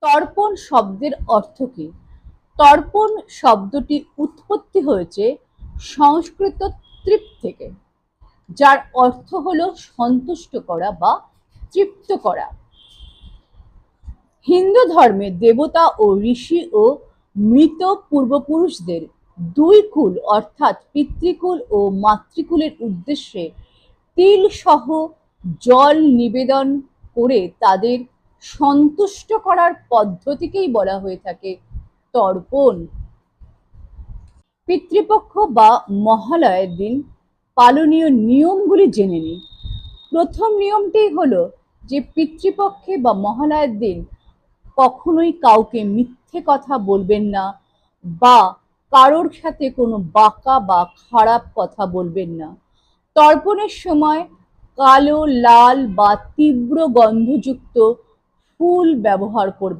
তর্পণ শব্দের অর্থ কি? তর্পণ শব্দটি উৎপত্তি হয়েছে সংস্কৃত তৃপ থেকে, যার অর্থ হলো সন্তুষ্ট করা বা তৃপ্ত করা। হিন্দু ধর্মে দেবতা ও ঋষি ও মৃত পূর্বপুরুষদের দুই কুল অর্থাৎ পিতৃকুল ও মাতৃকুলের উদ্দেশ্যে তিল সহ জল নিবেদন করে তাদের সন্তুষ্ট করার পদ্ধতিকেই বলা হয়ে থাকে তর্পণ। পিতৃপক্ষ বা মহালয়ের দিন পালনীয় নিয়মগুলি জেনে নিই। প্রথম নিয়মটি হলো যে পিতৃপক্ষে বা মহালয়ের দিন কখনোই কাউকে মিথ্যে কথা বলবেন না বা কারোর সাথে কোনো বাঁকা বা খারাপ কথা বলবেন না। তর্পণের সময় কালো, লাল বা তীব্র গন্ধযুক্ত ফুল ব্যবহার করবেন।